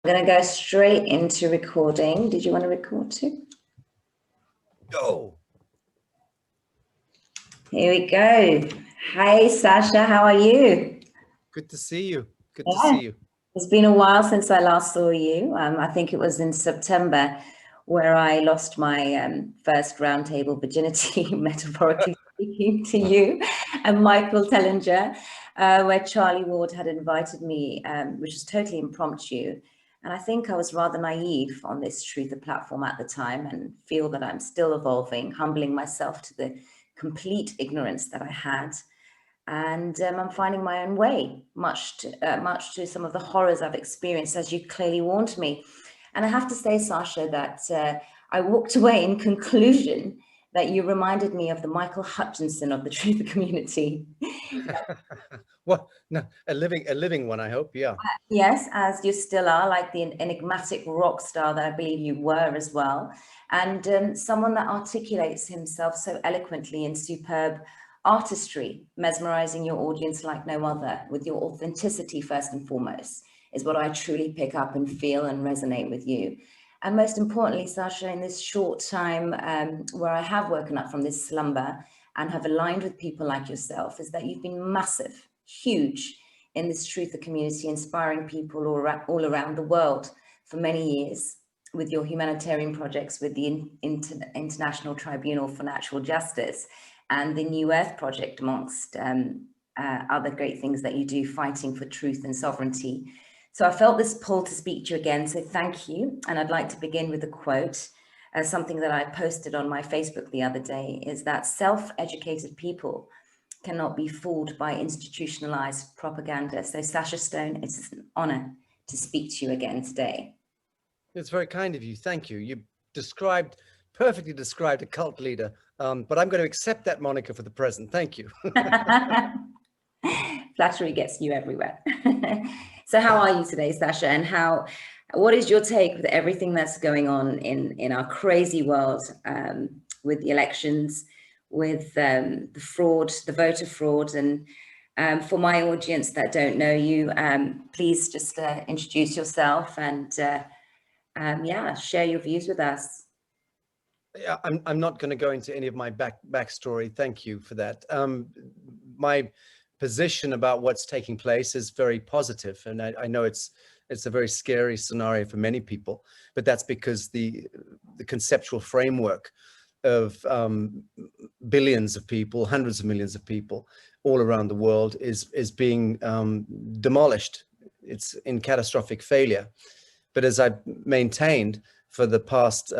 going to go straight into recording. Did you want to record too? Go. Here we go. Hey, Sacha, how are you? Good to see you. Good to see you. It's been a while since I last saw you. I think it was in September where I lost my first roundtable virginity, metaphorically speaking, to you and Michael Tellinger, where Charlie Ward had invited me, which was totally impromptu. And I think I was rather naive on this Truther platform at the time and feel that I'm still evolving, humbling myself to the complete ignorance that I had. And I'm finding my own way, much to some of the horrors I've experienced, as you clearly warned me. And I have to say, Sacha, that I walked away in conclusion that you reminded me of the Michael Hutchinson of the Truther community. What? No, a living one, I hope. Yeah. Yes, as you still are, like the enigmatic rock star that I believe you were as well, and someone that articulates himself so eloquently in superb artistry, mesmerizing your audience like no other, with your authenticity first and foremost, is what I truly pick up and feel and resonate with you. And most importantly, Sacha, in this short time where I have woken up from this slumber and have aligned with people like yourself, is that you've been massive, huge in this Truther community, inspiring people all around the world for many years with your humanitarian projects with the International Tribunal for Natural Justice and the New Earth Project, amongst other great things that you do, fighting for truth and sovereignty. So I felt this pull to speak to you again, so thank you. And I'd like to begin with a quote, something that I posted on my Facebook the other day, is that self-educated people cannot be fooled by institutionalized propaganda. So Sacha Stone, it's an honor to speak to you again today. It's very kind of you. Thank you. You perfectly described a cult leader, but I'm going to accept that moniker for the present. Thank you. Flattery gets you everywhere. So how are you today, Sacha? And what is your take with everything that's going on in our crazy world, with the elections, with the fraud, the voter fraud? And for my audience that don't know you, please just introduce yourself and share your views with us. Yeah, I'm not going to go into any of my backstory. Thank you for that. My position about what's taking place is very positive, and I know it's a very scary scenario for many people, but that's because the conceptual framework of billions of people, hundreds of millions of people all around the world is being demolished. It's in catastrophic failure. But as I've maintained for the past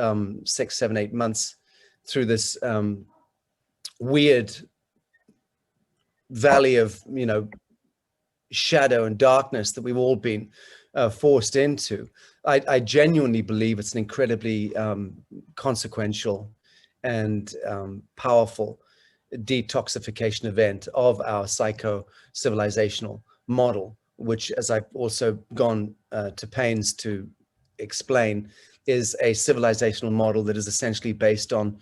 6, 7, 8 months through this weird valley of, shadow and darkness that we've all been forced into, I genuinely believe it's an incredibly consequential and powerful detoxification event of our psycho-civilizational model, which, as I've also gone to pains to explain, is a civilizational model that is essentially based on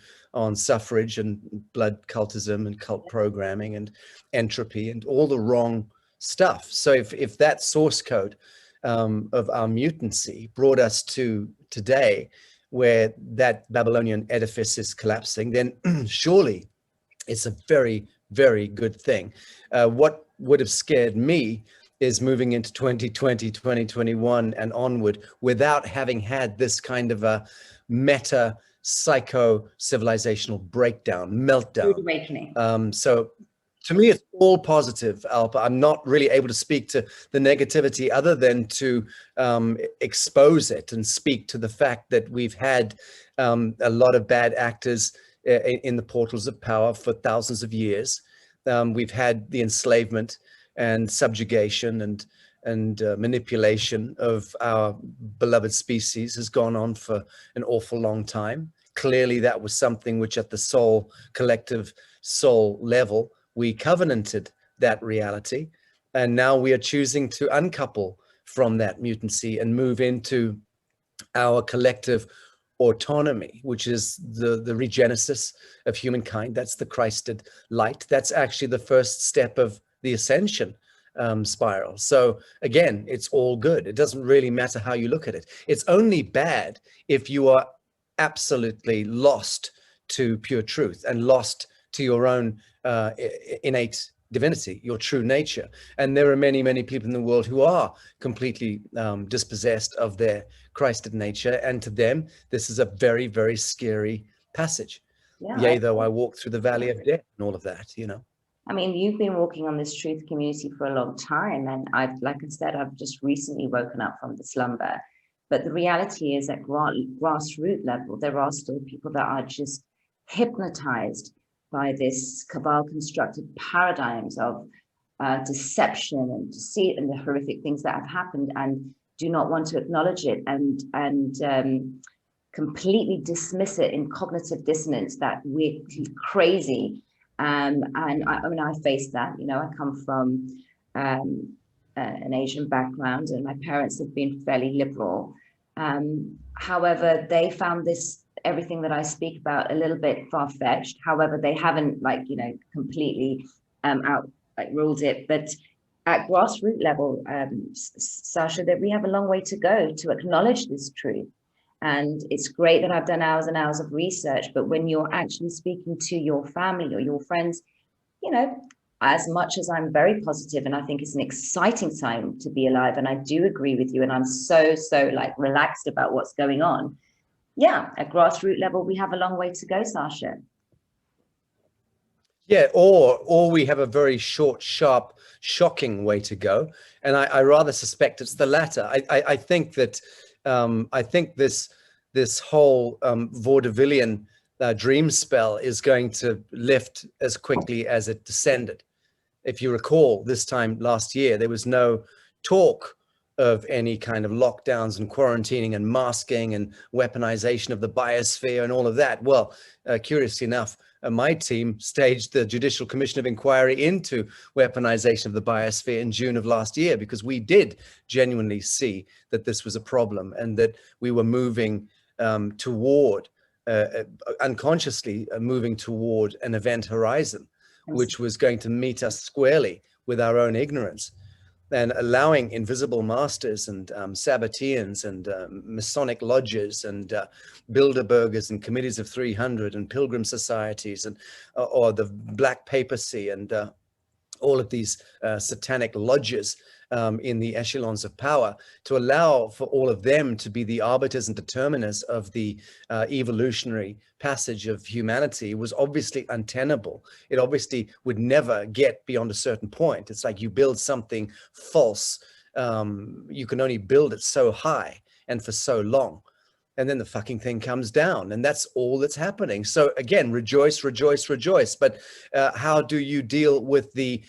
suffrage and blood cultism and cult programming and entropy and all the wrong stuff. So if that source code of our mutancy brought us to today, where that Babylonian edifice is collapsing, then surely it's a very, very good thing. What would have scared me is moving into 2020, 2021 and onward without having had this kind of a meta psycho-civilizational breakdown, meltdown. Awakening. So to me, it's all positive, Alpa. I'm not really able to speak to the negativity other than to expose it and speak to the fact that we've had a lot of bad actors in the portals of power for thousands of years. We've had the enslavement and subjugation and manipulation of our beloved species has gone on for an awful long time. Clearly, that was something which at the collective soul level, we covenanted that reality. And now we are choosing to uncouple from that mutancy and move into our collective autonomy, which is the regenesis of humankind. That's the Christed light. That's actually the first step of the ascension spiral. So again, it's all good. It doesn't really matter how you look at it. It's only bad if you are absolutely lost to pure truth and lost to your own innate divinity, your true nature. And there are many, many people in the world who are completely dispossessed of their Christed nature. And to them, this is a very, very scary passage. Yeah, Yea, though I walk through the valley of death and all of that, you know. I mean, you've been walking on this truth community for a long time. And like I said, I've just recently woken up from the slumber. But the reality is at grassroots level, there are still people that are just hypnotized by this cabal constructed paradigms of deception and deceit and the horrific things that have happened, and do not want to acknowledge it and completely dismiss it in cognitive dissonance that we're crazy. And I mean, I faced that. You know, I come from an Asian background, and my parents have been fairly liberal. However, they found this, everything that I speak about, a little bit far-fetched. However, they haven't, like, you know, completely ruled it. But at grassroots level, Sacha, that we have a long way to go to acknowledge this truth. And it's great that I've done hours and hours of research, but when you're actually speaking to your family or your friends, you know, as much as I'm very positive and I think it's an exciting time to be alive, and I do agree with you, and I'm so like relaxed about what's going on. Yeah, at grassroots level, we have a long way to go, Sacha. Yeah, or we have a very short, sharp, shocking way to go. And I rather suspect it's the latter. I think that I think this whole vaudevillian dream spell is going to lift as quickly as it descended. If you recall, this time last year, there was no talk of any kind of lockdowns and quarantining and masking and weaponization of the biosphere and all of that. Well, curiously enough, my team staged the Judicial Commission of Inquiry into weaponization of the biosphere in June of last year, because we did genuinely see that this was a problem and that we were moving toward, unconsciously moving toward an event horizon, which was going to meet us squarely with our own ignorance, and allowing invisible masters and Sabbateans and Masonic lodges and Bilderbergers and committees of 300 and pilgrim societies and or the Black Papacy and all of these satanic lodges in the echelons of power, to allow for all of them to be the arbiters and determiners of the evolutionary passage of humanity was obviously untenable. It obviously would never get beyond a certain point. It's like you build something false. You can only build it so high and for so long. And then the fucking thing comes down, and that's all that's happening. So again, rejoice, rejoice, rejoice. But how do you deal with the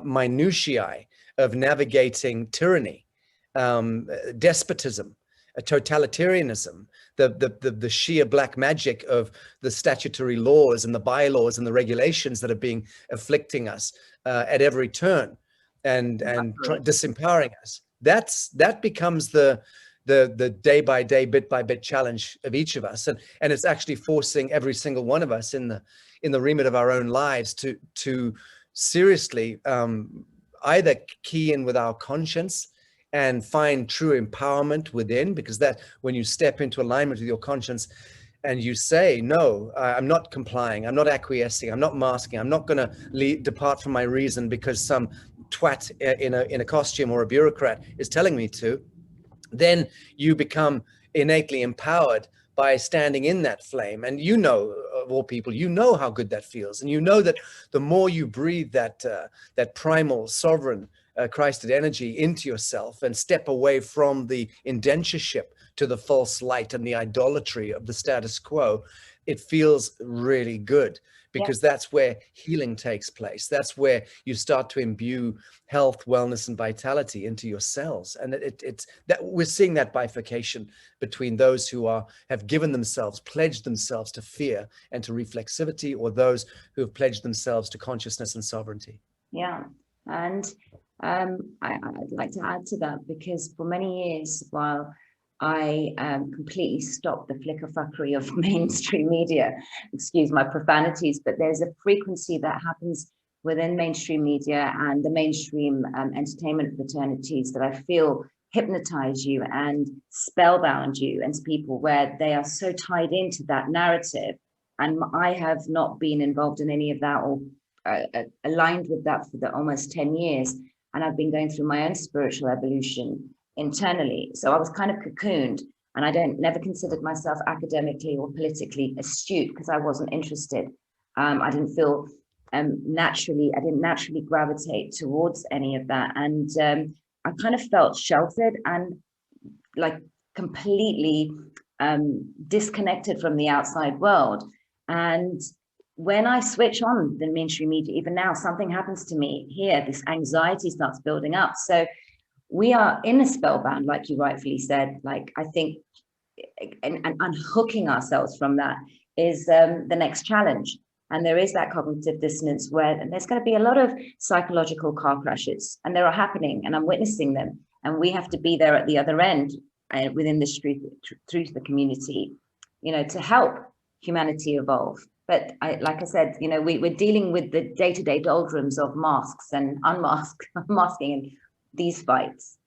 minutiae of navigating tyranny, despotism, totalitarianism, the sheer black magic of the statutory laws and the bylaws and the regulations that are being afflicting us at every turn and disempowering us? That becomes the day by day, bit by bit challenge of each of us, and it's actually forcing every single one of us in the remit of our own lives to seriously either key in with our conscience and find true empowerment within, because that when you step into alignment with your conscience and you say, no, I'm not complying, I'm not acquiescing, I'm not masking, I'm not going to depart from my reason because some twat in a costume or a bureaucrat is telling me to, then you become innately empowered by standing in that flame. And you know, of all people, you know how good that feels. And you know that the more you breathe that primal, sovereign, Christed energy into yourself and step away from the indentureship to the false light and the idolatry of the status quo, it feels really good, because that's where healing takes place. That's where you start to imbue health, wellness, and vitality into your cells. And it's that we're seeing that bifurcation between those who have given themselves, pledged themselves to fear and to reflexivity, or those who have pledged themselves to consciousness and sovereignty. Yeah, and I'd like to add to that, because for many years, while I completely stopped the flickerfuckery of mainstream media, excuse my profanities, but there's a frequency that happens within mainstream media and the mainstream entertainment fraternities that I feel hypnotize you and spellbound you into people where they are so tied into that narrative. And I have not been involved in any of that or aligned with that for almost 10 years. And I've been going through my own spiritual evolution internally. So I was kind of cocooned, and I never considered myself academically or politically astute because I wasn't interested. I didn't feel I didn't naturally gravitate towards any of that. And I kind of felt sheltered and like completely disconnected from the outside world. And when I switch on the mainstream media, even now, something happens to me here. This anxiety starts building up. So we are in a spellbound, like you rightfully said. Like, I think, and unhooking ourselves from that is the next challenge. And there is that cognitive dissonance where there's going to be a lot of psychological car crashes, and they are happening, and I'm witnessing them. And we have to be there at the other end within the street, through the community, to help humanity evolve. But like I said, we're dealing with the day-to-day doldrums of masks and unmasking and these fights.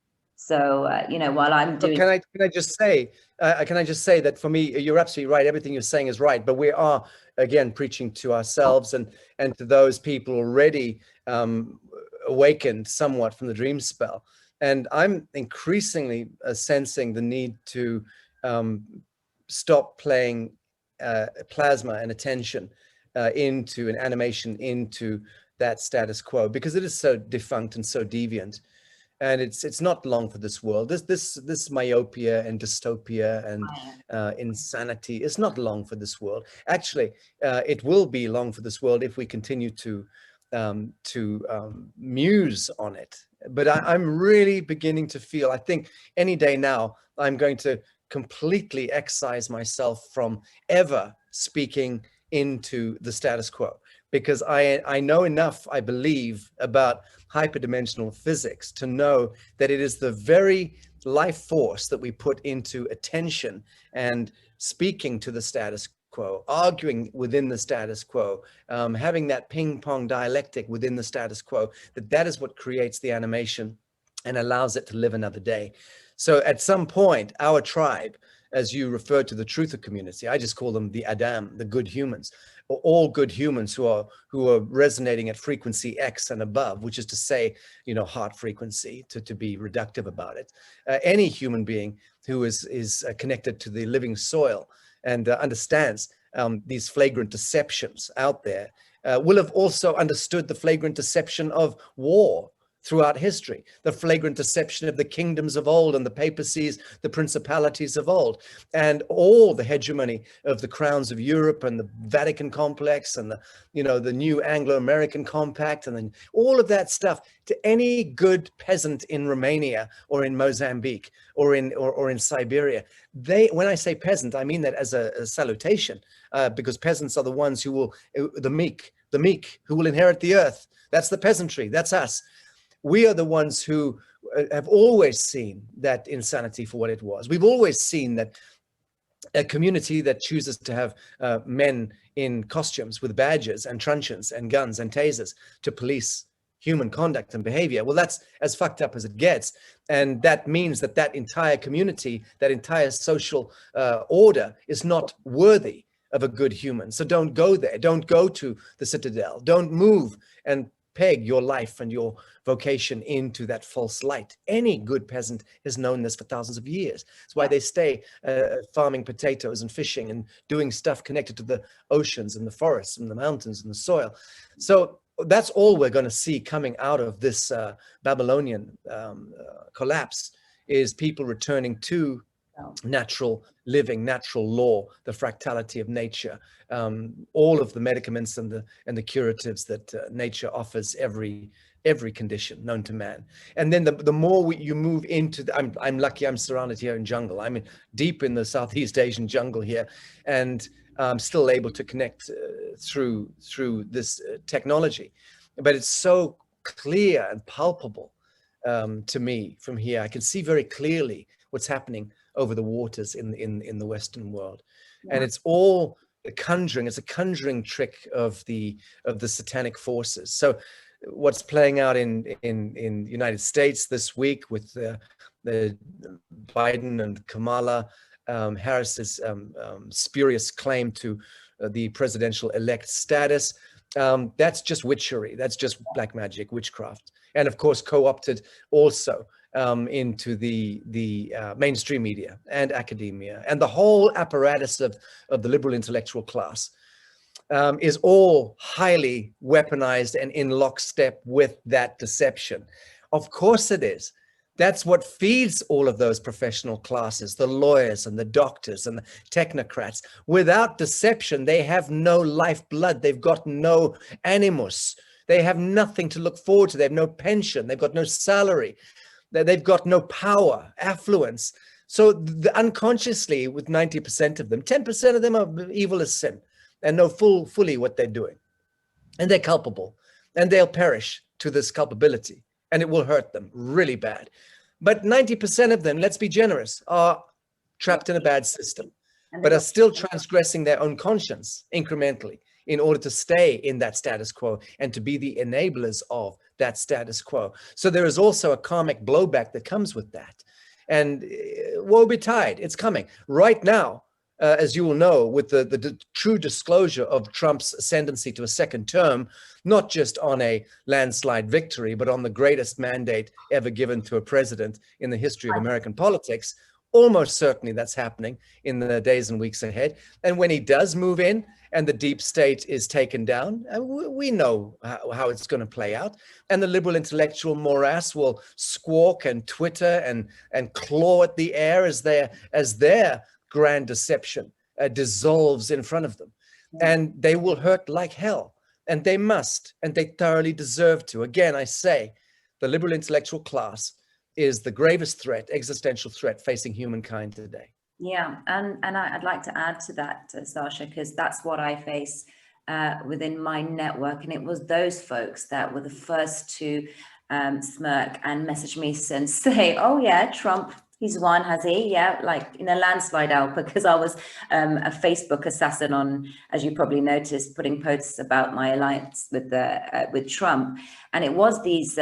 So, while I'm doing... Can I just say that for me, you're absolutely right. Everything you're saying is right. But we are, again, preaching to ourselves and to those people already awakened somewhat from the dream spell. And I'm increasingly sensing the need to stop playing plasma and attention into an animation, into that status quo, because it is so defunct and so deviant. And it's not long for this world. This myopia and dystopia and insanity is not long for this world. Actually, it will be long for this world if we continue to muse on it. But I'm really beginning to feel, I think any day now, I'm going to completely excise myself from ever speaking into the status quo, because I know enough, I believe, about hyperdimensional physics to know that it is the very life force that we put into attention and speaking to the status quo, arguing within the status quo, having that ping pong dialectic within the status quo, that is what creates the animation and allows it to live another day. So at some point, our tribe, as you referred to the truther community, I just call them the Adam, the good humans, all good humans who are resonating at frequency X and above, which is to say, heart frequency, to be reductive about it. Any human being who is connected to the living soil and understands these flagrant deceptions out there will have also understood the flagrant deception of war throughout history, the flagrant deception of the kingdoms of old and the papacies, the principalities of old, and all the hegemony of the crowns of Europe and the Vatican complex and the new Anglo-American compact, and then all of that stuff to any good peasant in Romania or in Mozambique or in Siberia. When I say peasant, I mean that as a salutation, because peasants are the ones who will, the meek who will inherit the earth. That's the peasantry. That's us. We are the ones who have always seen that insanity for what it was. We've always seen that a community that chooses to have men in costumes with badges and truncheons and guns and tasers to police human conduct and behavior. Well, that's as fucked up as it gets. And that means that entire community, that entire social order is not worthy of a good human. So don't go there. Don't go to the citadel. Don't move and peg your life and your vocation into that false light. Any good peasant has known this for thousands of years. That's why they stay farming potatoes and fishing and doing stuff connected to the oceans and the forests and the mountains and the soil. So that's all we're going to see coming out of this Babylonian collapse, is people returning to natural living, natural law, the fractality of nature, all of the medicaments and the curatives that nature offers every condition known to man. And then the more you move into I'm lucky I'm surrounded here in jungle. I'm deep in the Southeast Asian jungle here, and I'm still able to connect through this technology. But it's so clear and palpable to me from here. I can see very clearly what's happening over the waters in the Western world. Yeah. And it's all conjuring. It's a conjuring trick of the satanic forces. So what's playing out in the United States this week with the Biden and Kamala Harris's spurious claim to the presidential elect status, that's just witchery. That's just black magic, witchcraft, and of course co-opted also into the mainstream media and academia, and the whole apparatus of the liberal intellectual class is all highly weaponized and in lockstep with that deception. Of course it is. That's what feeds all of those professional classes, the lawyers and the doctors and the technocrats. Without deception, they have no lifeblood. They've got no animus. They have nothing to look forward to. They have no pension. They've got no salary. They've got no power, affluence. So unconsciously, with 90% of them, 10% of them are evil as sin and know fully what they're doing. And they're culpable. And they'll perish to this culpability. And it will hurt them really bad. But 90% of them, let's be generous, are trapped in a bad system, but are still transgressing their own conscience incrementally in order to stay in that status quo and to be the enablers of that status quo. So there is also a karmic blowback that comes with that. And woe betide, it's coming. Right now, as you will know, with the true disclosure of Trump's ascendancy to a second term, not just on a landslide victory, but on the greatest mandate ever given to a president in the history of American politics, almost certainly that's happening in the days and weeks ahead. And when he does move in and the deep state is taken down, we know how it's going to play out. And the liberal intellectual morass will squawk and twitter and claw at the air as their grand deception dissolves in front of them. And they will hurt like hell. And they must, and they thoroughly deserve to. Again, I say, the liberal intellectual class is the gravest threat, existential threat facing humankind today. Yeah, and I'd like to add to that, Sacha, because that's what I face within my network. And it was those folks that were the first to smirk and message me and say, oh yeah, Trump, he's won, has he? Yeah, like in a landslide, Alpa, because I was a Facebook assassin on, as you probably noticed, putting posts about my alliance with Trump. And it was these,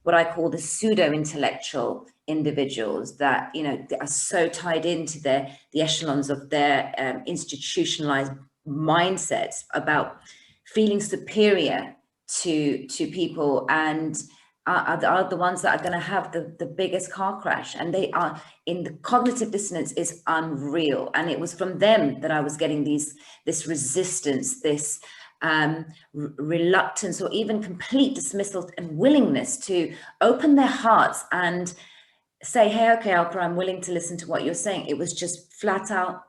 what I call the pseudo-intellectual individuals that, you know, are so tied into the echelons of their institutionalized mindsets about feeling superior to people, and are the ones that are going to have the biggest car crash. And they are in the cognitive dissonance is unreal. And it was from them that I was getting this resistance, this reluctance, or even complete dismissal and willingness to open their hearts and say, hey, okay, Alpa, I'm willing to listen to what you're saying. It was just flat out,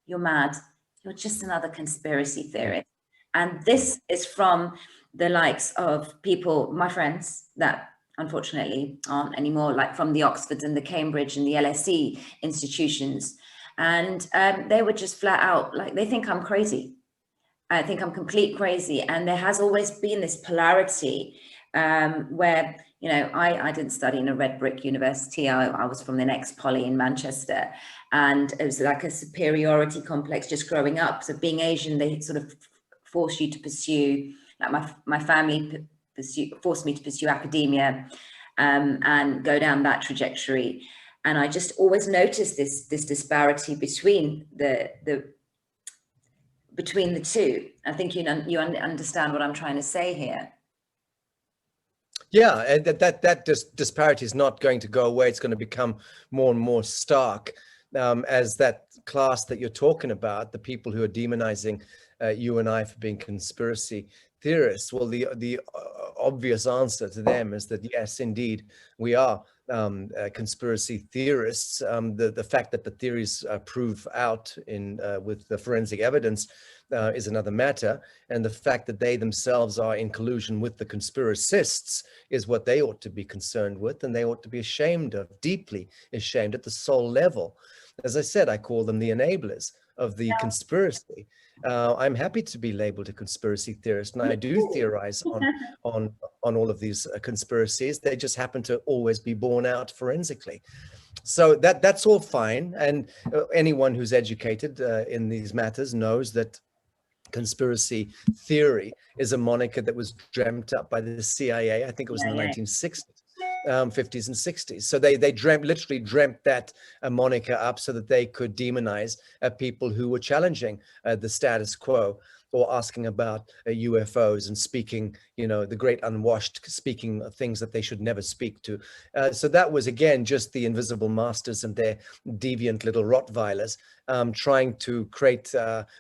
you're mad. You're just another conspiracy theorist. And this is from the likes of people, my friends, that unfortunately aren't anymore, like from the Oxfords and the Cambridge and the LSE institutions. And they were just flat out, like, they think I'm crazy. I think I'm complete crazy. And there has always been this polarity where, you know, I didn't study in a red brick university. I was from the next poly in Manchester. And it was like a superiority complex just growing up. So being Asian, they sort of force you to pursue, like my family forced me to pursue academia and go down that trajectory. And I just always noticed this disparity between the two. I think you understand what I'm trying to say here. Yeah, and that disparity is not going to go away. It's going to become more and more stark as that class that you're talking about, the people who are demonizing you and I for being conspiracy theorists. Well, the obvious answer to them is that, yes, indeed, we are conspiracy theorists. The fact that the theories prove out with the forensic evidence is another matter. And the fact that they themselves are in collusion with the conspiracists is what they ought to be concerned with, and they ought to be ashamed of, deeply ashamed at the soul level. As I said, I call them the enablers of the conspiracy. I'm happy to be labeled a conspiracy theorist, and I do theorize on all of these conspiracies. They just happen to always be borne out forensically. So that's all fine. And anyone who's educated in these matters knows that conspiracy theory is a moniker that was dreamt up by the CIA. I think it was in the 1960s. 50s and 60s. So they literally dreamt that moniker up so that they could demonize people who were challenging the status quo, or asking about UFOs and speaking, the great unwashed, speaking of things that they should never speak to. So that was, again, just the invisible masters and their deviant little Rottweilers trying to create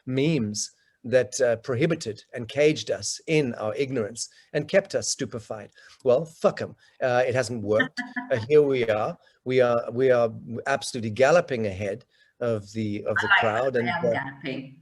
memes that prohibited and caged us in our ignorance and kept us stupefied. Well, fuck them. It hasn't worked. Here we are. We are absolutely galloping ahead of the crowd. And galloping.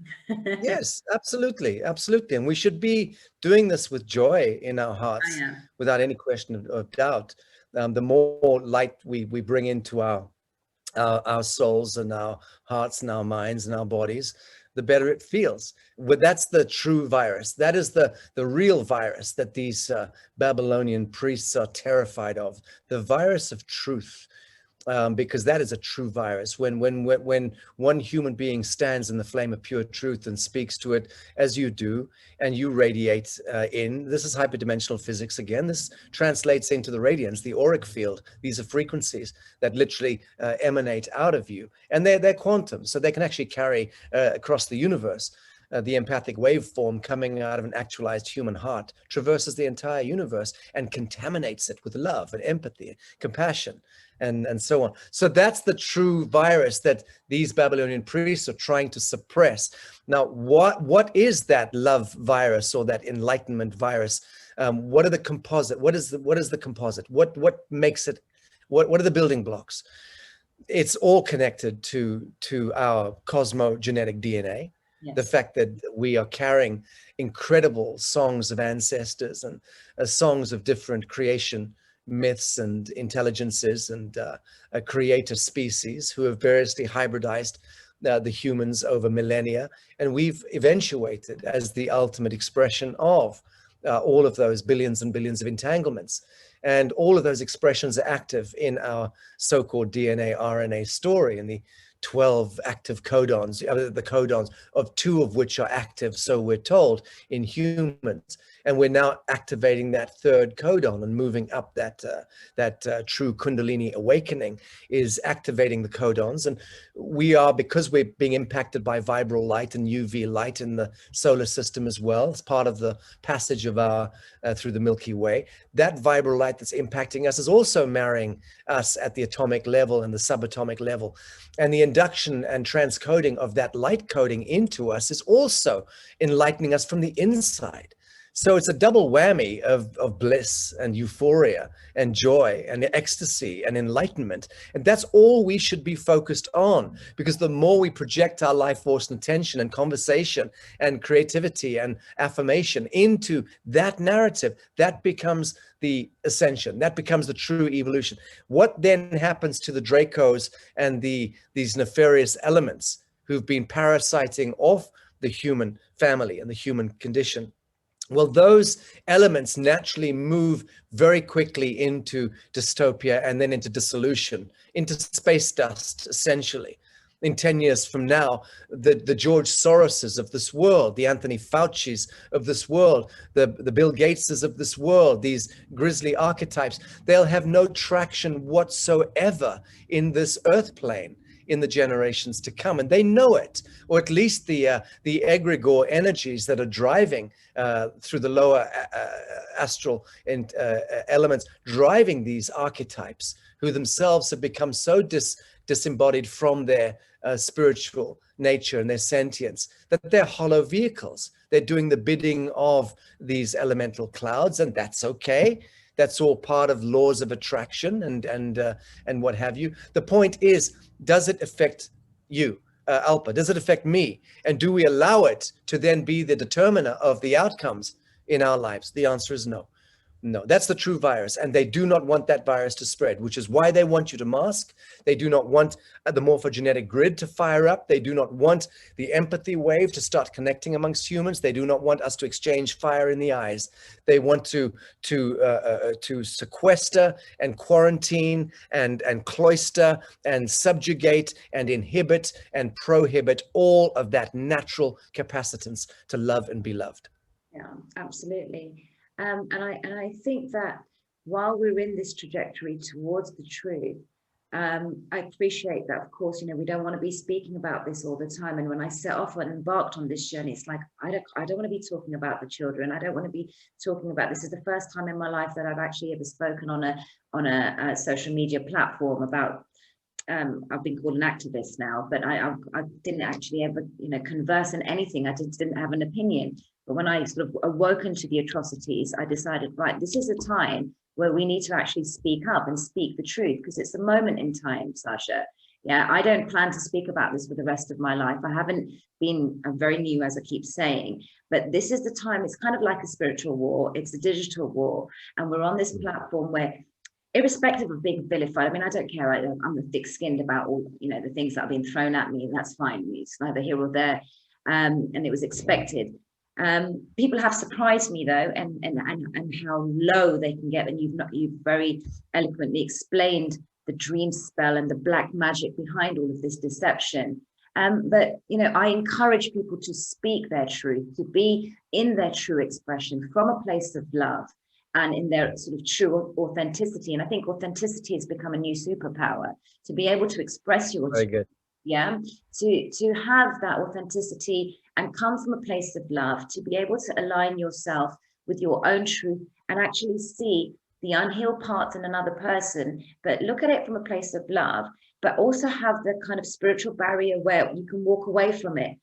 yes, absolutely, absolutely. And we should be doing this with joy in our hearts, without any question of doubt. The more light we bring into our souls and our hearts and our minds and our bodies, the better it feels. But that's the true virus. That is the real virus that these Babylonian priests are terrified of, the virus of truth. Because that is a true virus. When one human being stands in the flame of pure truth and speaks to it as you do, and you radiate this is hyperdimensional physics again. This translates into the radiance, the auric field. These are frequencies that literally emanate out of you, and they're quantum, so they can actually carry across the universe. The empathic waveform coming out of an actualized human heart traverses the entire universe and contaminates it with love and empathy, compassion, and so on. So that's the true virus that these Babylonian priests are trying to suppress. Now, what is that love virus, or that enlightenment virus? What are the composite? What is the composite? What makes it? What are the building blocks? It's all connected to our cosmogenetic DNA. Yes. The fact that we are carrying incredible songs of ancestors and songs of different creation myths and intelligences and a creator species who have variously hybridized the humans over millennia. And we've eventuated as the ultimate expression of all of those billions and billions of entanglements. And all of those expressions are active in our so-called DNA RNA story, and the 12 active codons, the codons of 2 of which are active, so we're told, in humans. And we're now activating that 3rd codon and moving up that true Kundalini awakening is activating the codons. And we are, because we're being impacted by vibral light and UV light in the solar system as well, as part of the passage of our through the Milky Way, that vibral light that's impacting us is also marrying us at the atomic level and the subatomic level. And the induction and transcoding of that light coding into us is also enlightening us from the inside. So it's a double whammy of bliss and euphoria and joy and ecstasy and enlightenment. And that's all we should be focused on, because the more we project our life force and attention and conversation and creativity and affirmation into that narrative, that becomes the ascension. That becomes the true evolution. What then happens to the Dracos and these nefarious elements who've been parasiting off the human family and the human condition? Well, those elements naturally move very quickly into dystopia and then into dissolution, into space dust, essentially. In 10 years from now, the George Soroses of this world, the Anthony Faucis of this world, the Bill Gateses of this world, these grisly archetypes, they'll have no traction whatsoever in this earth plane in the generations to come, and they know it, or at least the egregore energies that are driving through the lower astral and elements, driving these archetypes, who themselves have become so disembodied from their spiritual nature and their sentience that they're hollow vehicles. They're doing the bidding of these elemental clouds, and that's okay. That's all part of laws of attraction and what have you. The point is, does it affect you, Alpa? Does it affect me? And do we allow it to then be the determiner of the outcomes in our lives? The answer is no. No, that's the true virus. And they do not want that virus to spread, which is why they want you to mask. They do not want the morphogenetic grid to fire up. They do not want the empathy wave to start connecting amongst humans. They do not want us to exchange fire in the eyes. They want to sequester and quarantine and cloister and subjugate and inhibit and prohibit all of that natural capacitance to love and be loved. Yeah, absolutely. And I think that while we're in this trajectory towards the truth, I appreciate that, of course, you know, we don't want to be speaking about this all the time. And when I set off and embarked on this journey, it's like, I don't want to be talking about the children. I don't want to be talking about, this is the first time in my life that I've actually ever spoken on a social media platform about, I've been called an activist now, but I didn't actually ever, you know, converse in anything. I just didn't have an opinion. But when I sort of awoken to the atrocities, I decided, right, this is a time where we need to actually speak up and speak the truth, because it's a moment in time, Sacha. Yeah, I don't plan to speak about this for the rest of my life. I haven't been, I'm very new, as I keep saying, but this is the time. It's kind of like a spiritual war. It's a digital war. And we're on this platform where, irrespective of being vilified, I mean, I don't care. I'm thick-skinned about all, you know, the things that have been thrown at me. That's fine. It's neither here or there. And it was expected. People have surprised me though, and how low they can get. And you've very eloquently explained the dream spell and the black magic behind all of this deception. But you know, I encourage people to speak their truth, to be in their true expression from a place of love and in their sort of true authenticity. And I think authenticity has become a new superpower, to be able to express your Very good. Yeah, to have that authenticity and come from a place of love, to be able to align yourself with your own truth and actually see the unhealed parts in another person, but look at it from a place of love, but also have the kind of spiritual barrier where you can walk away from it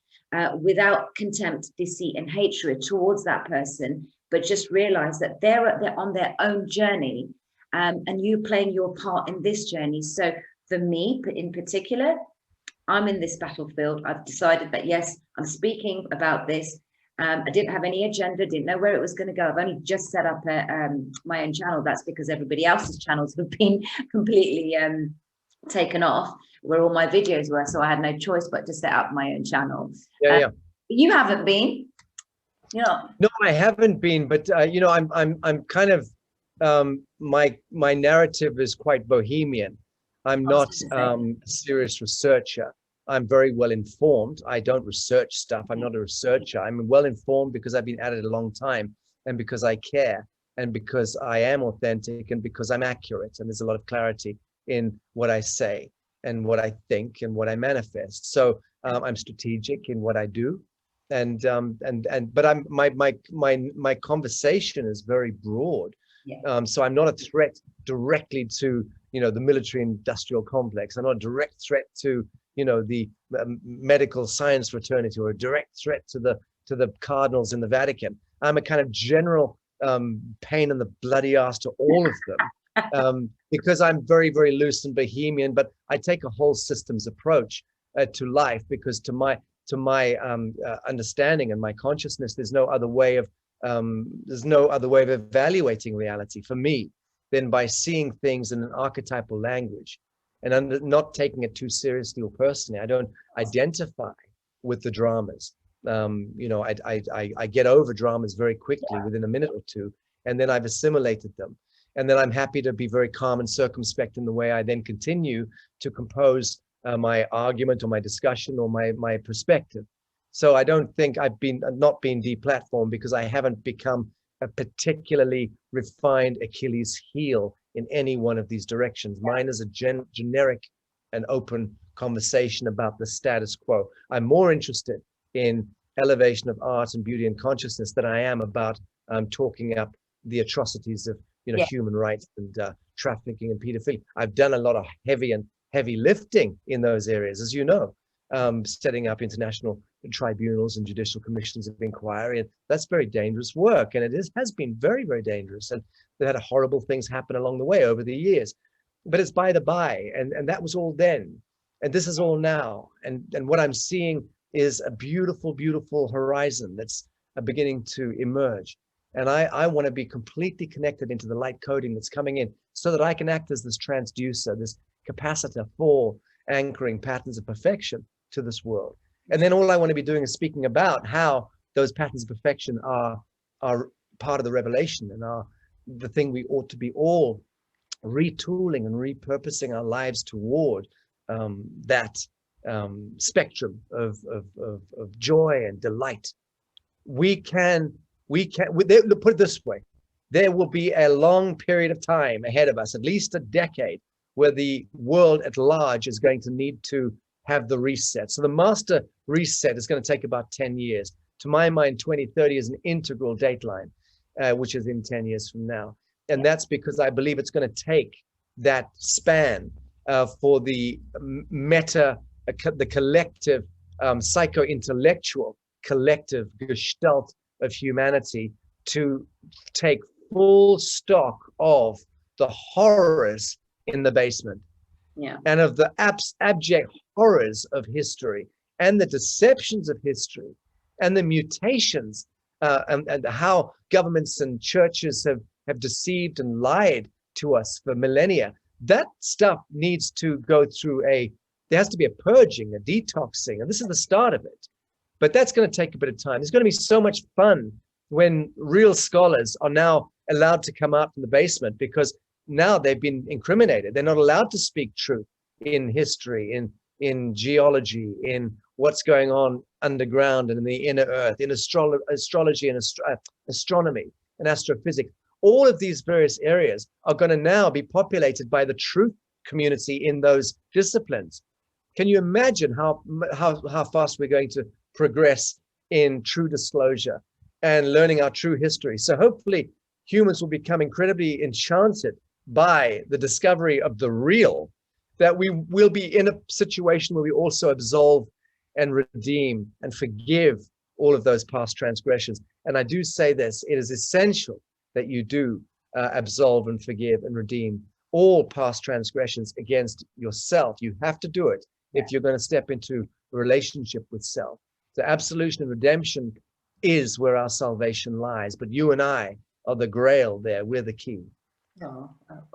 without contempt, deceit, and hatred towards that person, but just realize that they're on their own journey, and you playing your part in this journey. So for me in particular, I'm in this battlefield. I've decided that, yes, I'm speaking about this. I didn't have any agenda, didn't know where it was going to go. I've only just set up my own channel. That's because everybody else's channels have been completely taken off, where all my videos were. So I had no choice but to set up my own channel. Yeah. You haven't been? Yeah. No, I haven't been, but you know, I'm kind of my narrative is quite bohemian. I'm not a serious researcher. I'm very well informed. I don't research stuff. I'm not a researcher. I'm well informed because I've been at it a long time, and because I care, and because I am authentic, and because I'm accurate, and there's a lot of clarity in what I say and what I think and what I manifest. So I'm strategic in what I do, but my conversation is very broad. Yeah. So I'm not a threat directly to, you know, the military industrial complex. I'm not a direct threat to, you know, the medical science fraternity, or a direct threat to the cardinals in the Vatican. I'm a kind of general pain in the bloody ass to all of them, because I'm very, very loose and bohemian, but I take a whole systems approach to life, because to my understanding and my consciousness, there's no other way of evaluating reality for me than by seeing things in an archetypal language, and not taking it too seriously or personally. I don't identify with the dramas. You know, I get over dramas very quickly, within a minute or two, and then I've assimilated them. And then I'm happy to be very calm and circumspect in the way I then continue to compose my argument or my discussion or my perspective. So I don't think I've not been deplatformed because I haven't become a particularly refined Achilles heel in any one of these directions. Mine is a generic and open conversation about the status quo. I'm more interested in elevation of art and beauty and consciousness than I am about talking up the atrocities of, you know, human rights and trafficking and pedophilia. I've done a lot of heavy lifting in those areas, as you know, setting up international tribunals and judicial commissions of inquiry, and that's very dangerous work, and it has been very, very dangerous, and there had horrible things happen along the way over the years, but it's by the by, and that was all then, and this is all now, and what I'm seeing is a beautiful, beautiful horizon that's beginning to emerge, And I want to be completely connected into the light coding that's coming in so that I can act as this transducer, this capacitor for anchoring patterns of perfection to this world. And then all I want to be doing is speaking about how those patterns of perfection are part of the revelation and are the thing we ought to be all retooling and repurposing our lives toward, that spectrum of joy and delight. Put it this way, there will be a long period of time ahead of us, at least a decade, where the world at large is going to need to have the reset. So the master reset is going to take about 10 years. To my mind, 2030 is an integral dateline, which is in 10 years from now. And that's because I believe it's going to take that span for the the collective, psycho-intellectual collective gestalt of humanity to take full stock of the horrors in the basement, and of the abject horrors of history and the deceptions of history and the mutations, and how governments and churches have deceived and lied to us for millennia. That stuff needs to go through there has to be a purging, a detoxing, and this is the start of it. But that's going to take a bit of time. It's going to be so much fun when real scholars are now allowed to come out from the basement, because now they've been incriminated. They're not allowed to speak truth in history, in geology, in what's going on underground and in the inner earth, in astrology and astronomy and astrophysics. All of these various areas are going to now be populated by the truth community in those disciplines. Can you imagine how fast we're going to progress in true disclosure and learning our true history? So hopefully humans will become incredibly enchanted by the discovery of the real, that we will be in a situation where we also absolve and redeem and forgive all of those past transgressions. And I do say this, it is essential that you do absolve and forgive and redeem all past transgressions against yourself. You have to do it if you're going to step into a relationship with self. The absolution and redemption is where our salvation lies, but you and I are the grail there. We're the key. Oh,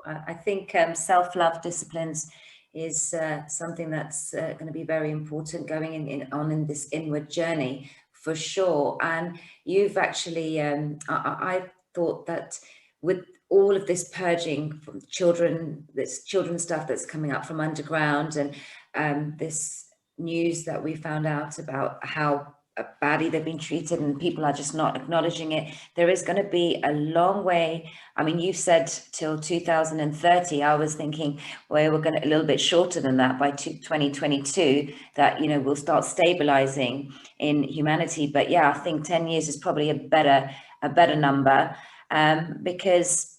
I think self-love disciplines is something that's going to be very important going in this inward journey, for sure. And you've actually, I thought that with all of this purging from children, this children stuff that's coming up from underground, and this news that we found out about how badly they've been treated and people are just not acknowledging it, there is going to be a long way. I mean, you said till 2030. I was thinking, well, we're going to a little bit shorter than that, by 2022, that, you know, we'll start stabilizing in humanity. But yeah, I think 10 years is probably a better number, because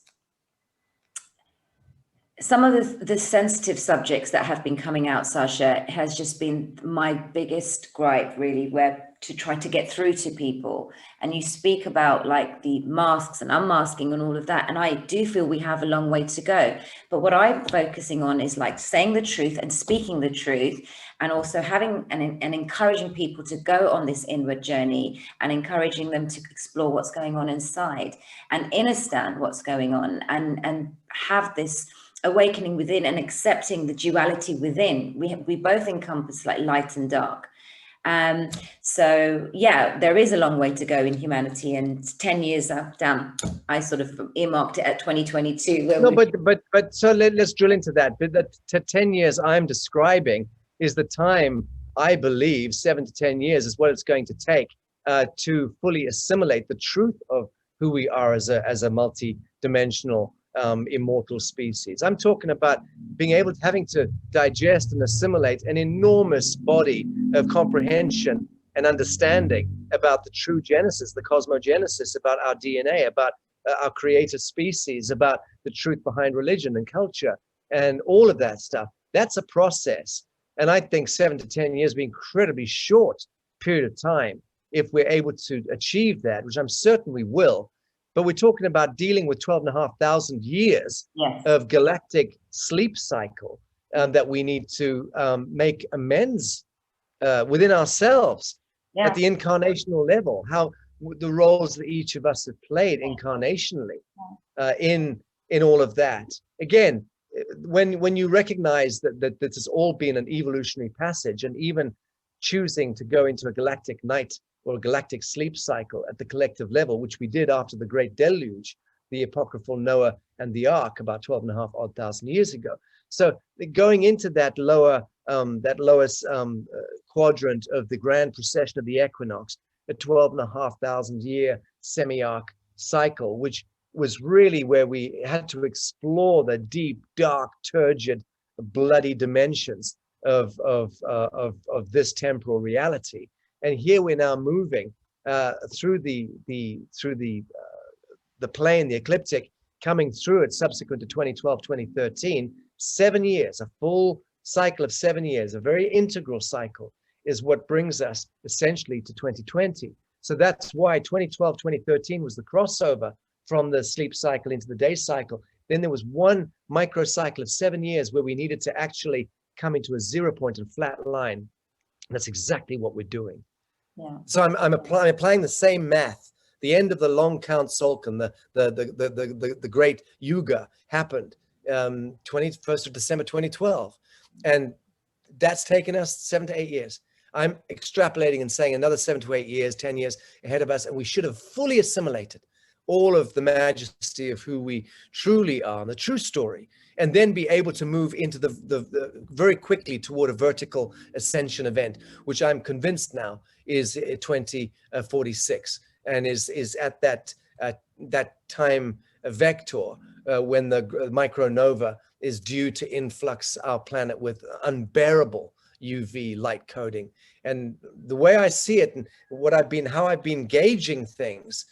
some of the sensitive subjects that have been coming out, Sacha, has just been my biggest gripe, really, where to try to get through to people. And you speak about like the masks and unmasking and all of that. And I do feel we have a long way to go. But what I'm focusing on is like saying the truth and speaking the truth, and also having and encouraging people to go on this inward journey and encouraging them to explore what's going on inside and understand what's going on, and have this awakening within and accepting the duality within. We both encompass like light and dark. So yeah, there is a long way to go in humanity, and 10 years down, I sort of earmarked it at 2022. No, but so let's drill into that. But the 10 years I'm describing is the time, I believe 7 to 10 years is what it's going to take to fully assimilate the truth of who we are as a multi-dimensional immortal species. I'm talking about being able to having to digest and assimilate an enormous body of comprehension and understanding about the true genesis, the cosmogenesis, about our DNA, about our creator species, about the truth behind religion and culture and all of that stuff. That's a process. And I think 7 to 10 years would be an incredibly short period of time if we're able to achieve that, which I'm certain we will. But we're talking about dealing with 12,500 years of galactic sleep cycle that we need to make amends within ourselves at the incarnational level. How the roles that each of us have played incarnationally in all of that. Again, when you recognize that this has all been an evolutionary passage, and even choosing to go into a galactic night or a galactic sleep cycle at the collective level, which we did after the Great Deluge, the apocryphal Noah and the Ark about 12,500 odd years ago. So going into that lowest quadrant of the grand precession of the equinox, a 12,500 year semi-arc cycle, which was really where we had to explore the deep, dark, turgid, bloody dimensions of this temporal reality. And here we're now moving through the plane, the ecliptic, coming through it subsequent to 2012, 2013, 7 years, a full cycle of 7 years, a very integral cycle, is what brings us essentially to 2020. So that's why 2012, 2013 was the crossover from the sleep cycle into the day cycle. Then there was one microcycle of 7 years where we needed to actually come into a 0 point and flat line. And that's exactly what we're doing. Yeah. So I'm applying the same math. The end of the long count Solkan, the Great Yuga happened 21st of December 2012, and that's taken us 7 to 8 years. I'm extrapolating and saying another 7 to 8 years, 10 years ahead of us, and we should have fully assimilated all of the majesty of who we truly are, the true story, and then be able to move into the very quickly toward a vertical ascension event, which I'm convinced now is 2046, and is at that time vector when the micronova is due to influx our planet with unbearable UV light coding. And the way I see it, and how I've been gauging things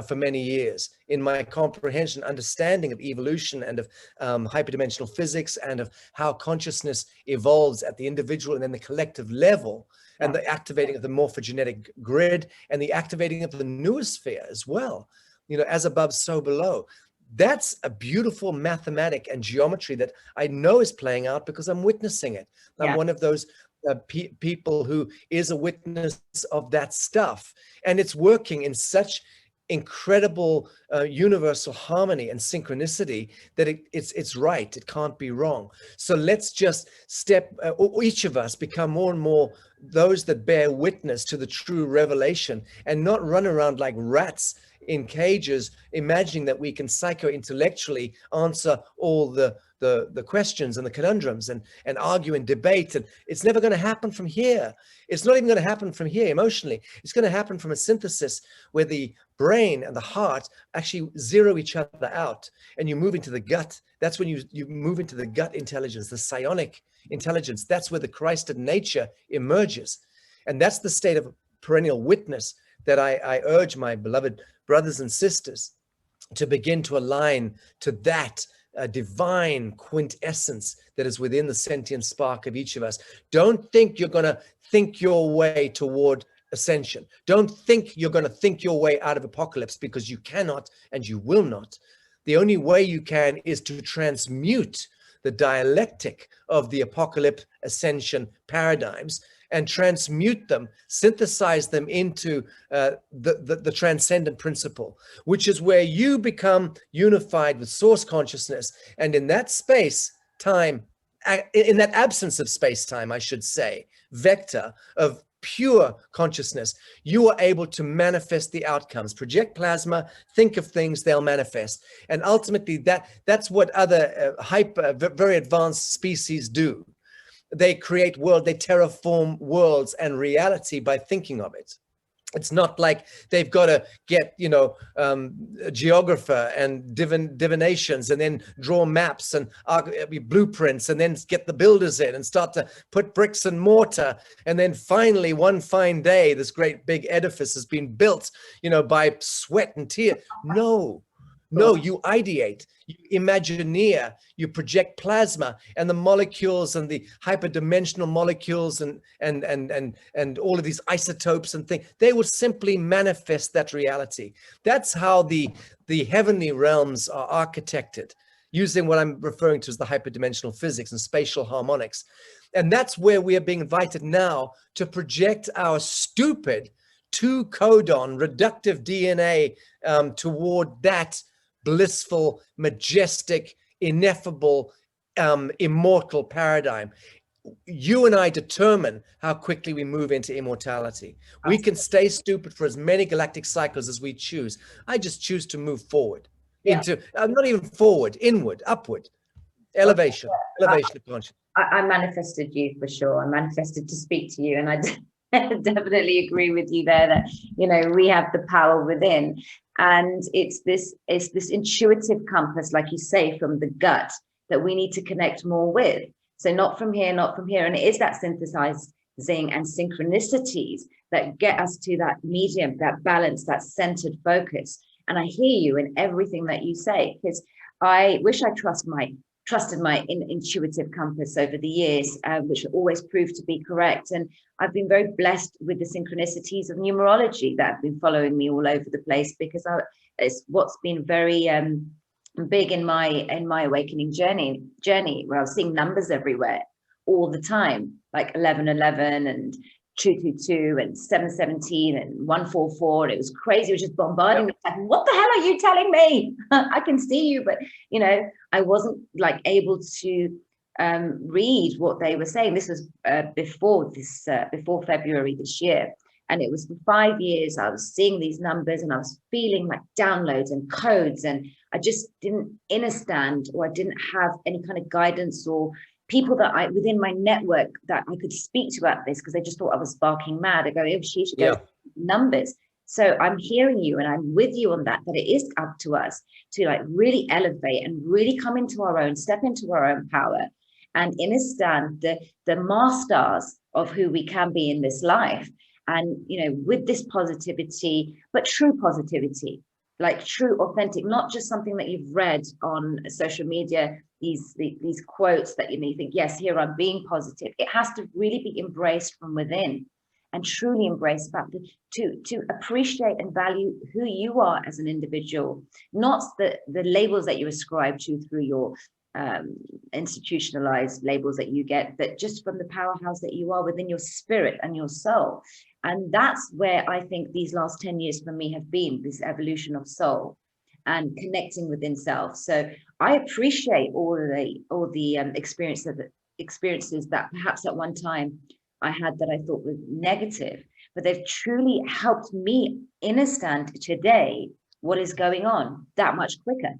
for many years in my comprehension, understanding of evolution and of hyperdimensional physics and of how consciousness evolves at the individual and then the collective level, and the activating of the morphogenetic grid and the activating of the noosphere as well, as above, so below. That's a beautiful mathematic and geometry that I know is playing out because I'm witnessing it. I'm one of those people who is a witness of that stuff, and it's working in such incredible universal harmony and synchronicity that it's right. It can't be wrong. So let's just each of us become more and more those that bear witness to the true revelation, and not run around like rats in cages imagining that we can psycho-intellectually answer all the questions and the conundrums and argue and debate. And it's never going to happen from here. It's not even going to happen from here emotionally. It's going to happen from a synthesis where the brain and the heart actually zero each other out, and you move into the gut. That's when you move into the gut intelligence, the psionic intelligence. That's where the Christed nature emerges. And that's the state of perennial witness that I urge my beloved brothers and sisters to begin to align to that divine quintessence that is within the sentient spark of each of us. Don't think you're going to think your way toward ascension. Don't think you're going to think your way out of apocalypse, because you cannot and you will not. The only way you can is to transmute the dialectic of the apocalypse ascension paradigms and transmute them, synthesize them into the transcendent principle, which is where you become unified with source consciousness. And in that space, time, in that absence of space, time, I should say, vector of pure consciousness, you are able to manifest the outcomes, project plasma, think of things, they'll manifest. And ultimately that's what other very advanced species do. They create they terraform worlds and reality by thinking of it. It's not like they've got to get, a geographer and divinations and then draw maps and blueprints and then get the builders in and start to put bricks and mortar. And then finally, one fine day, this great big edifice has been built, by sweat and tears. No, you ideate, you imagineer, you project plasma, and the molecules and the hyperdimensional molecules and all of these isotopes and things, they will simply manifest that reality. That's how the heavenly realms are architected, using what I'm referring to as the hyperdimensional physics and spatial harmonics. And that's where we are being invited now to project our stupid 2 codon reductive DNA toward that blissful, majestic, ineffable, immortal paradigm. You and I determine how quickly we move into immortality. We can stay stupid for as many galactic cycles as we choose. I just choose to move forward into, not even forward, inward, upward, elevation of consciousness. I manifested you for sure. I manifested to speak to you, and I definitely agree with you there that, you know, we have the power within, and it's this intuitive compass, like you say, from the gut that we need to connect more with. So not from here, not from here. And it is that synthesizing and synchronicities that get us to that medium, that balance, that centered focus. And I hear you in everything that you say, because I wish I trusted my intuitive compass over the years, which always proved to be correct. And I've been very blessed with the synchronicities of numerology that have been following me all over the place, because it's what's been very big in my awakening journey, where I was seeing numbers everywhere all the time, like 1111 and 222 and 717 and 144. It was crazy. It was just bombarding me. Like, what the hell are you telling me? I can see you, but you know, I wasn't like able to read what they were saying. This was before February this year. And it was for 5 years, I was seeing these numbers and I was feeling like downloads and codes, and I just didn't understand, or I didn't have any kind of guidance or people that within my network that I could speak to about this, because they just thought I was barking mad. I go, oh, she should go numbers. So I'm hearing you and I'm with you on that it is up to us to like really elevate and really come into our own, step into our own power, and understand the masters of who we can be in this life. And, you know, with this positivity, but true positivity, like true, authentic, not just something that you've read on social media, these quotes that you think, yes, here I'm being positive. It has to really be embraced from within and truly embraced, but to appreciate and value who you are as an individual, not the labels that you ascribe to through your institutionalized labels that you get, but just from the powerhouse that you are within your spirit and your soul. And that's where I think these last 10 years for me have been, this evolution of soul and connecting within self. So I appreciate all the experiences that perhaps at one time I had that I thought were negative, but they've truly helped me understand today what is going on that much quicker.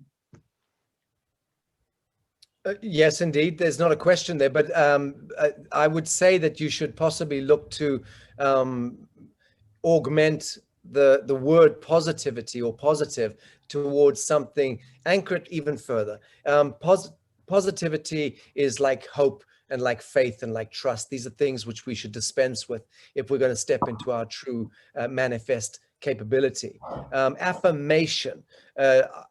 Yes, indeed. There's not a question there, but I would say that you should possibly look to augment the word positivity or positive towards something, anchor it even further. Positivity is like hope and like faith and like trust. These are things which we should dispense with if we're going to step into our true manifest capability. Affirmation.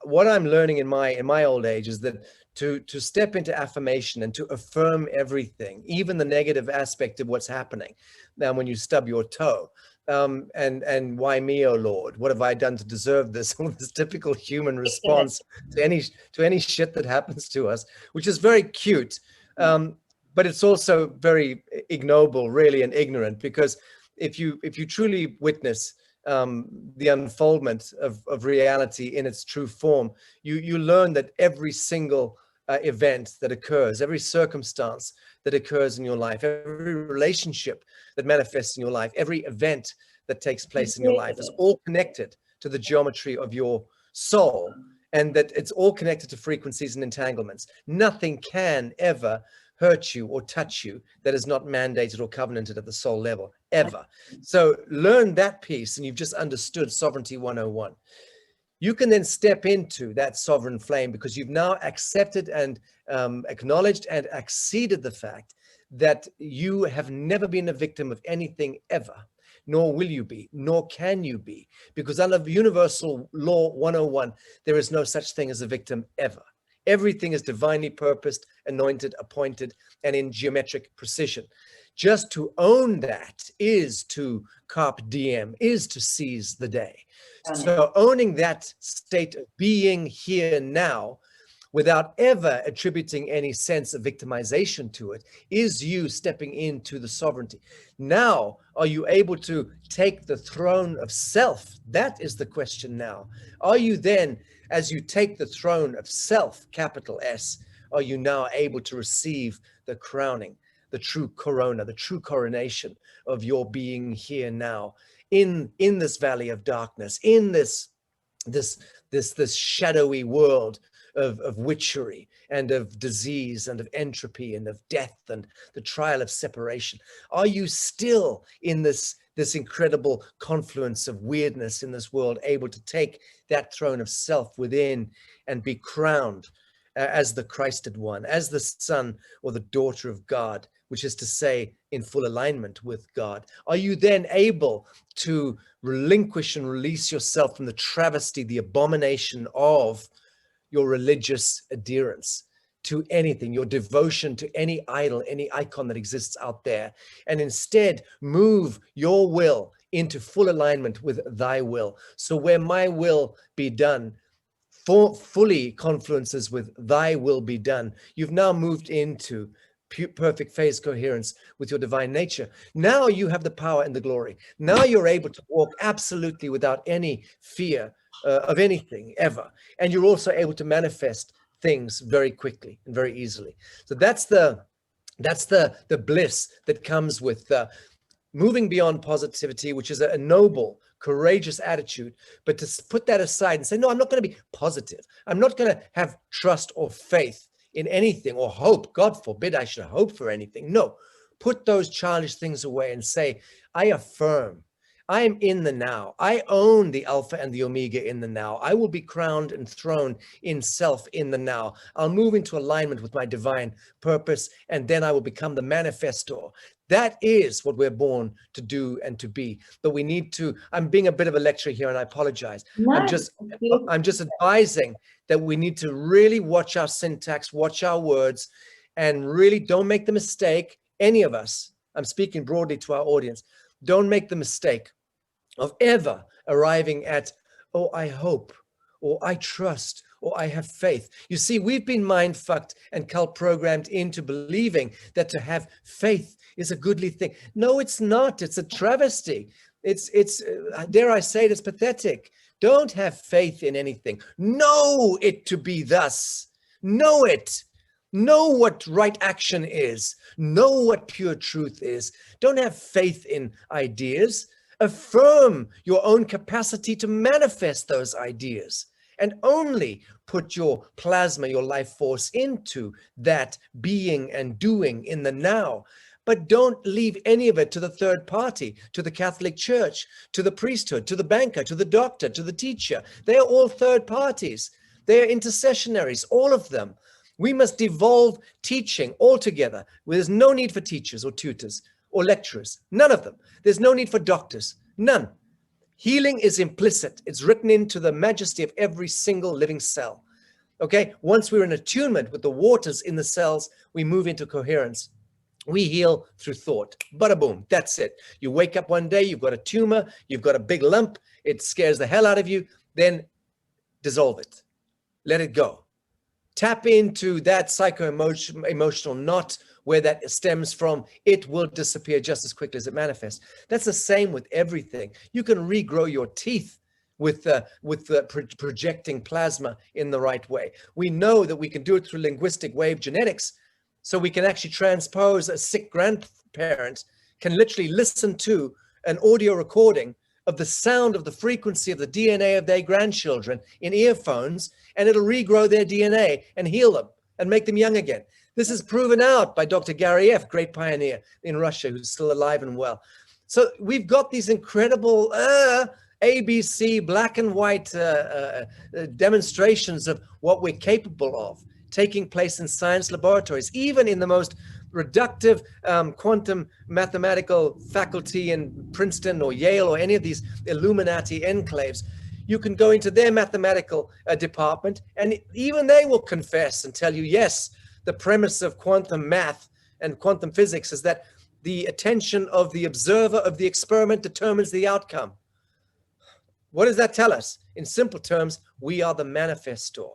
What I'm learning in my old age is that to step into affirmation and to affirm everything, even the negative aspect of what's happening. Now, when you stub your toe, and why me, oh Lord, what have I done to deserve this? This typical human response to any shit that happens to us, which is very cute, but it's also very ignoble, really, and ignorant, because if you truly witness the unfoldment of reality in its true form, you learn that every single event that occurs, every circumstance that occurs in your life, every relationship that manifests in your life, every event that takes place in your life is all connected to the geometry of your soul, and that it's all connected to frequencies and entanglements. Nothing can ever hurt you or touch you that is not mandated or covenanted at the soul level, ever. So learn that piece, and you've just understood Sovereignty 101. You can then step into that sovereign flame because you've now accepted and acknowledged and acceded the fact that you have never been a victim of anything ever, nor will you be, nor can you be, because under Universal Law 101, there is no such thing as a victim ever. Everything is divinely purposed, anointed, appointed, and in geometric precision. Just to own that is to carpe diem, is to seize the day. So owning that state of being here now without ever attributing any sense of victimization to it, is you stepping into the sovereignty. Now, are you able to take the throne of self? That is the question now. Are you then, as you take the throne of self, capital S, are you now able to receive the crowning, the true corona, the true coronation of your being here now, in this valley of darkness, in this shadowy world of witchery and of disease and of entropy and of death and the trial of separation? Are you still in this incredible confluence of weirdness in this world, able to take that throne of self within and be crowned as the Christed one, as the son or the daughter of God, which is to say, in full alignment with God? Are you then able to relinquish and release yourself from the travesty, the abomination of your religious adherence to anything, your devotion to any idol, any icon that exists out there, and instead move your will into full alignment with thy will? So where my will be done fully confluences with thy will be done, you've now moved into perfect phase coherence with your divine nature. Now you have the power and the glory. Now you're able to walk absolutely without any fear of anything ever. And you're also able to manifest things very quickly and very easily. So that's the bliss that comes with moving beyond positivity, which is a noble, courageous attitude. But to put that aside and say, no, I'm not going to be positive. I'm not going to have trust or faith in anything, or hope. God forbid I should hope for anything. No, put those childish things away and say, I affirm, I am in the now. I own the Alpha and the Omega in the now. I will be crowned and throned in self in the now. I'll move into alignment with my divine purpose, and then I will become the manifestor. That is what we're born to do and to be. But we need to, I'm being a bit of a lecturer here, and I apologize. No, I'm just advising that we need to really watch our syntax, watch our words, and really don't make the mistake, any of us, I'm speaking broadly to our audience, don't make the mistake of ever arriving at, oh, I hope, or I trust, or I have faith. You see, we've been mind fucked and cult programmed into believing that to have faith is a goodly thing. No, it's not. It's a travesty. It's dare I say it, it's pathetic. Don't have faith in anything. Know it to be thus. Know it. Know what right action is. Know what pure truth is. Don't have faith in ideas. Affirm your own capacity to manifest those ideas, and only put your plasma, your life force into that being and doing in the now. But don't leave any of it to the third party, to the Catholic Church, to the priesthood, to the banker, to the doctor, to the teacher. They are all third parties. They are intercessionaries, all of them. We must devolve teaching altogether. There's no need for teachers or tutors or lecturers, none of them. There's no need for doctors, none. Healing is implicit. It's written into the majesty of every single living cell. Okay, once we're in attunement with the waters in the cells, we move into coherence. We heal through thought. Bada boom, that's it. You wake up one day, you've got a tumor, you've got a big lump, it scares the hell out of you, then dissolve it. Let it go. Tap into that psycho-emotional knot where that stems from. It will disappear just as quickly as it manifests. That's the same with everything. You can regrow your teeth with projecting plasma in the right way. We know that we can do it through linguistic wave genetics. So we can actually transpose a sick grandparent, can literally listen to an audio recording of the sound of the frequency of the DNA of their grandchildren in earphones, and it'll regrow their DNA and heal them and make them young again. This is proven out by Dr. Gary F., great pioneer in Russia, who's still alive and well. So we've got these incredible ABC black and white demonstrations of what we're capable of, taking place in science laboratories, even in the most reductive quantum mathematical faculty in Princeton or Yale or any of these Illuminati enclaves. You can go into their mathematical department, and even they will confess and tell you, yes, the premise of quantum math and quantum physics is that the attention of the observer of the experiment determines the outcome. What does that tell us? In simple terms, we are the manifestor.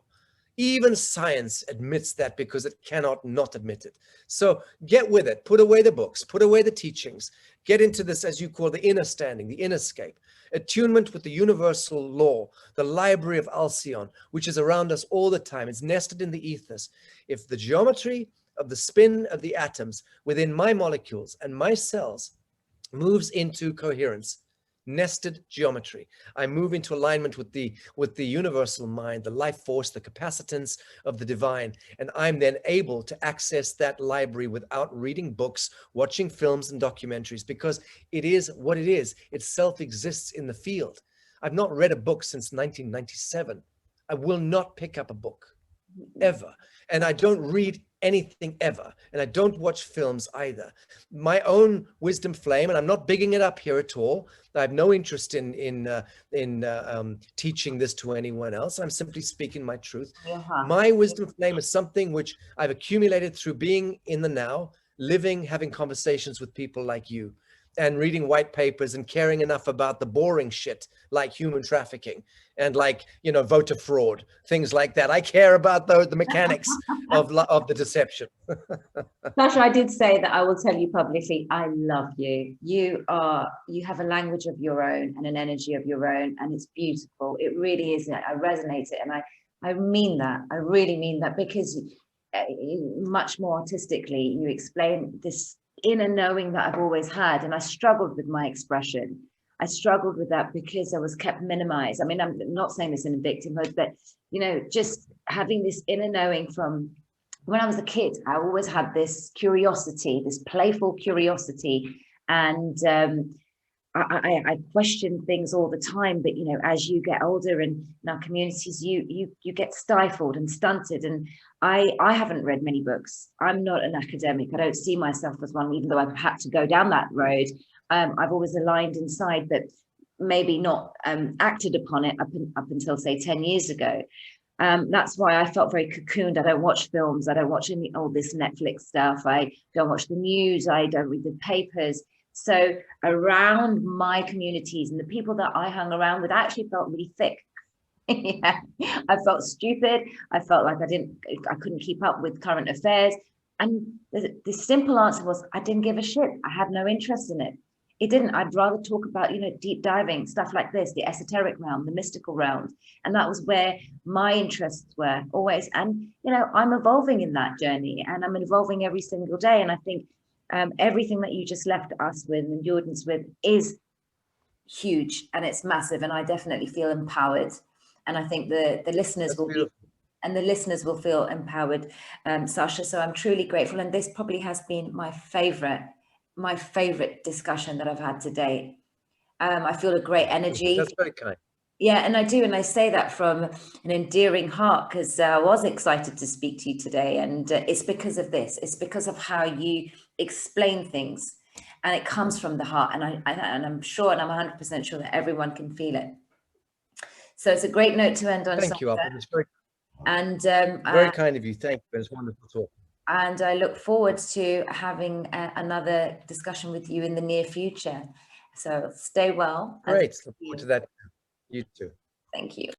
Even science admits that because it cannot not admit it. So get with it. Put away the books, put away the teachings, get into this, as you call, the inner standing, the inner scape, attunement with the universal law, the library of Alcyon, which is around us all the time. It's nested in the ethers. If the geometry of the spin of the atoms within my molecules and my cells moves into coherence, nested geometry, I move into alignment with the universal mind, the life force, the capacitance of the divine, and I'm then able to access that library without reading books, watching films and documentaries, because it is what it is. It self-exists in the field. I've not read a book since 1997. I will not pick up a book ever, and I don't read anything ever, and I don't watch films either. My own wisdom flame, and I'm not bigging it up here at all. I have no interest in teaching this to anyone else. I'm simply speaking my truth. My wisdom flame is something which I've accumulated through being in the now, living, having conversations with people like you, and reading white papers and caring enough about the boring shit like human trafficking and, like, you know, voter fraud, things like that. I care about the mechanics of the deception. Sacha, I did say that I will tell you publicly, I love you. You have a language of your own and an energy of your own, and it's beautiful. It really is. I resonate it, and I mean that. I really mean that, because much more artistically, you explain this inner knowing that I've always had, and I struggled with my expression. I struggled with that because I was kept minimized. I mean, I'm not saying this in a victimhood, but, you know, just having this inner knowing from when I was a kid. I always had this curiosity, this playful curiosity, and I question things all the time. But, you know, as you get older and in our communities, you get stifled and stunted. And I haven't read many books. I'm not an academic. I don't see myself as one, even though I've had to go down that road. I've always aligned inside, but maybe not acted upon it up until, say, 10 years ago. That's why I felt very cocooned. I don't watch films. I don't watch all this Netflix stuff. I don't watch the news. I don't read the papers. So around my communities and the people that I hung around with, I actually felt really thick. Yeah. I felt stupid. I felt like I couldn't keep up with current affairs. And the simple answer was, I didn't give a shit. I had no interest in it. It didn't. I'd rather talk about, you know, deep diving, stuff like this, the esoteric realm, the mystical realm. And that was where my interests were always. And, you know, I'm evolving in that journey, and I'm evolving every single day. And I think everything that you just left us with and endured us with is huge, and it's massive. And I definitely feel empowered. And I think the listeners will feel empowered, Sacha. So I'm truly grateful. And this probably has been my favorite discussion that I've had today. I feel a great energy. That's very kind. Yeah, and I do, and I say that from an endearing heart, because I was excited to speak to you today, and it's because of this. It's because of how you explain things, and it comes from the heart, and I'm sure, and I'm 100% sure that everyone can feel it. So it's a great note to end on. Thank you, Alpa. It's very, and very kind of you. Thank you. It's wonderful talk. And I look forward to having another discussion with you in the near future. So stay well. Great. Look forward to that. You too. Thank you.